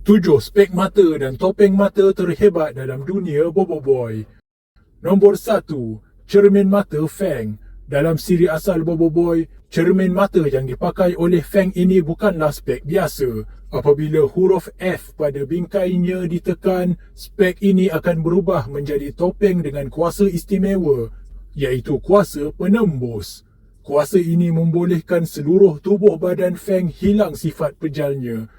7 spek mata dan topeng mata terhebat dalam dunia Boboiboy. Nombor 1, cermin mata Feng. Dalam siri asal Boboiboy, cermin mata yang dipakai oleh Feng ini bukanlah spek biasa. Apabila huruf F pada bingkainya ditekan, spek ini akan berubah menjadi topeng dengan kuasa istimewa, iaitu kuasa penembus. Kuasa ini membolehkan seluruh tubuh badan Feng hilang sifat pejalnya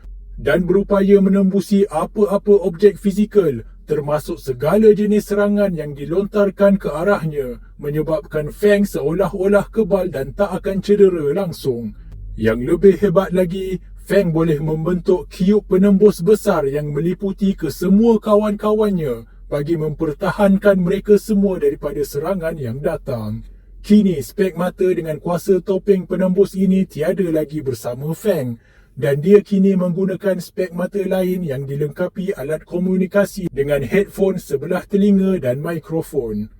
dan berupaya menembusi apa-apa objek fizikal, termasuk segala jenis serangan yang dilontarkan ke arahnya, menyebabkan Feng seolah-olah kebal dan tak akan cedera langsung. Yang lebih hebat lagi, Feng boleh membentuk kiup penembus besar yang meliputi ke semua kawan-kawannya bagi mempertahankan mereka semua daripada serangan yang datang. Kini spek mata dengan kuasa topeng penembus ini tiada lagi bersama Feng, dan dia kini menggunakan spek mata lain yang dilengkapi alat komunikasi dengan headphone sebelah telinga dan mikrofon.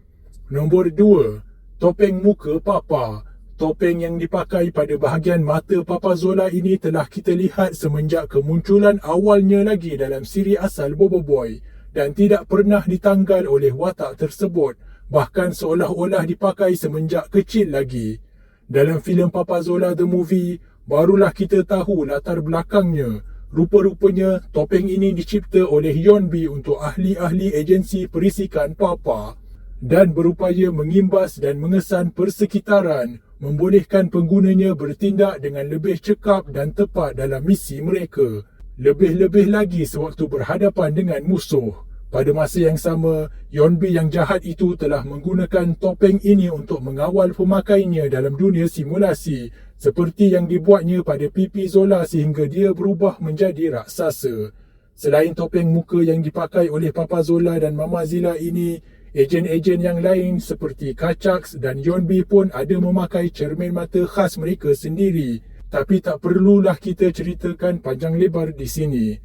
Nombor 2, topeng muka Papa. Topeng yang dipakai pada bahagian mata Papa Zola ini telah kita lihat semenjak kemunculan awalnya lagi dalam siri asal Boboiboy dan tidak pernah ditanggal oleh watak tersebut, bahkan seolah-olah dipakai semenjak kecil lagi. Dalam filem Papa Zola The Movie, barulah kita tahu latar belakangnya. Rupa-rupanya, topeng ini dicipta oleh Yonbi untuk ahli-ahli agensi perisikan Papa dan berupaya mengimbas dan mengesan persekitaran, membolehkan penggunanya bertindak dengan lebih cekap dan tepat dalam misi mereka. Lebih-lebih lagi sewaktu berhadapan dengan musuh. Pada masa yang sama, Yonbi yang jahat itu telah menggunakan topeng ini untuk mengawal pemakainya dalam dunia simulasi, seperti yang dibuatnya pada pipi Zola sehingga dia berubah menjadi raksasa. Selain topeng muka yang dipakai oleh Papa Zola dan Mama Zilla ini, ejen-ejen yang lain seperti Kacax dan Yonbi pun ada memakai cermin mata khas mereka sendiri. Tapi tak perlulah kita ceritakan panjang lebar di sini.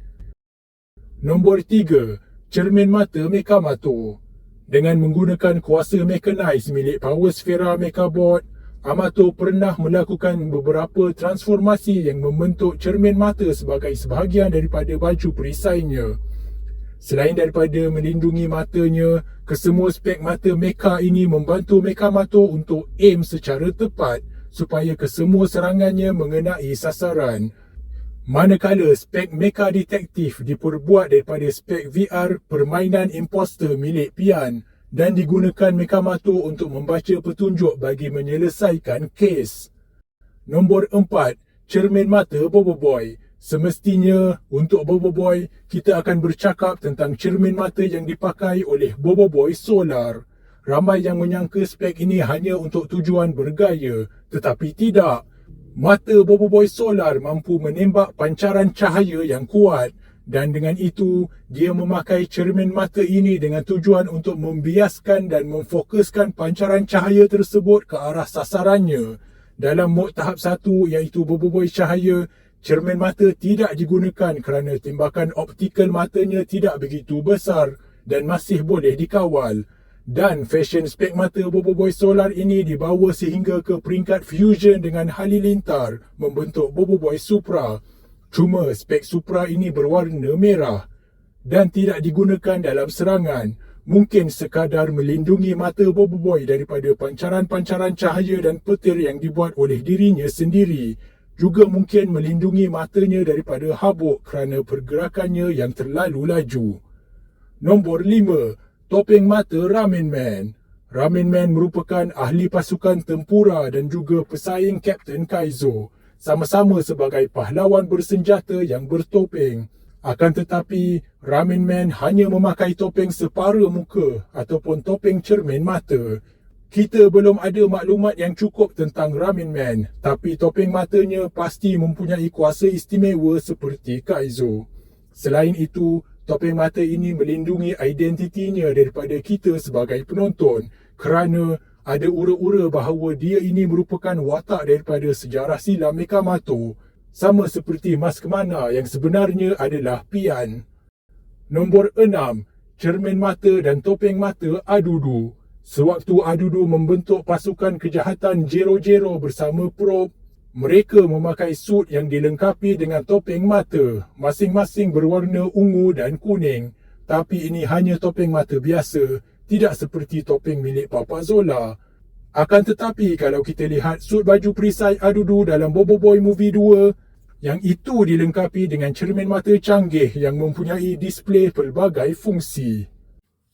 Nombor 3, cermin mata Mekamato. Dengan menggunakan kuasa mechanize milik Power Sphera Mechabot, Amato pernah melakukan beberapa transformasi yang membentuk cermin mata sebagai sebahagian daripada baju perisainya. Selain daripada melindungi matanya, kesemua spek mata mecha ini membantu Mekamato untuk aim secara tepat supaya kesemua serangannya mengenai sasaran. Manakala spek mecha detektif diperbuat daripada spek VR permainan imposter milik Pian dan digunakan Mekamato untuk membaca petunjuk bagi menyelesaikan kes. Nombor 4, cermin mata Boboiboy. Semestinya untuk Boboiboy, kita akan bercakap tentang cermin mata yang dipakai oleh Boboiboy Solar. Ramai yang menyangka spek ini hanya untuk tujuan bergaya, tetapi tidak. Mata Boboiboy Solar mampu menembak pancaran cahaya yang kuat dan dengan itu, dia memakai cermin mata ini dengan tujuan untuk membiaskan dan memfokuskan pancaran cahaya tersebut ke arah sasarannya. Dalam mod tahap 1 iaitu Boboiboy Cahaya, cermin mata tidak digunakan kerana tembakan optikal matanya tidak begitu besar dan masih boleh dikawal. Dan fashion spek mata Boboiboy Solar ini dibawa sehingga ke peringkat fusion dengan halilintar membentuk Boboiboy Supra. Cuma spek Supra ini berwarna merah dan tidak digunakan dalam serangan. Mungkin sekadar melindungi mata Boboiboy daripada pancaran-pancaran cahaya dan petir yang dibuat oleh dirinya sendiri. Juga mungkin melindungi matanya daripada habuk kerana pergerakannya yang terlalu laju. Nombor 5, topeng mata Ramen Man. Ramen Man merupakan ahli pasukan tempura dan juga pesaing Kapten Kaizo, sama-sama sebagai pahlawan bersenjata yang bertopeng. Akan tetapi, Ramen Man hanya memakai topeng separa muka ataupun topeng cermin mata. Kita belum ada maklumat yang cukup tentang Ramen Man, tapi topeng matanya pasti mempunyai kuasa istimewa seperti Kaizo. Selain itu, topeng mata ini melindungi identitinya daripada kita sebagai penonton kerana ada ura-ura bahawa dia ini merupakan watak daripada sejarah silam Mekamato, sama seperti Mask Mana yang sebenarnya adalah Pian. Nombor 6, cermin mata dan topeng mata Adudu. Sewaktu Adudu membentuk pasukan kejahatan Jero-Jero bersama Probe, Mereka memakai sut yang dilengkapi dengan topeng mata, masing-masing berwarna ungu dan kuning. Tapi ini hanya topeng mata biasa, tidak seperti topeng milik Papa Zola. Akan tetapi kalau kita lihat sut baju perisai Adudu dalam Bobo Boy Movie 2, yang itu dilengkapi dengan cermin mata canggih yang mempunyai display pelbagai fungsi.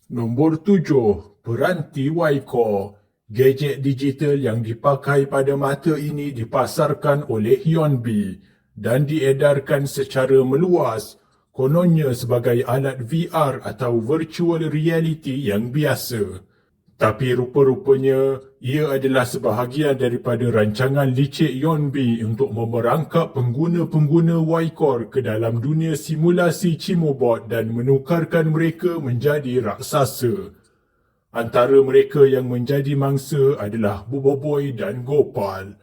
Nombor 7. Peranti Waiko. Gadget digital yang dipakai pada mata ini dipasarkan oleh Yonbi dan diedarkan secara meluas, kononnya sebagai alat VR atau virtual reality yang biasa. Tapi rupa-rupanya ia adalah sebahagian daripada rancangan licik Yonbi untuk memerangkap pengguna-pengguna Waikor ke dalam dunia simulasi Cimobot dan menukarkan mereka menjadi raksasa. Antara mereka yang menjadi mangsa adalah Bobo Boy dan Gopal.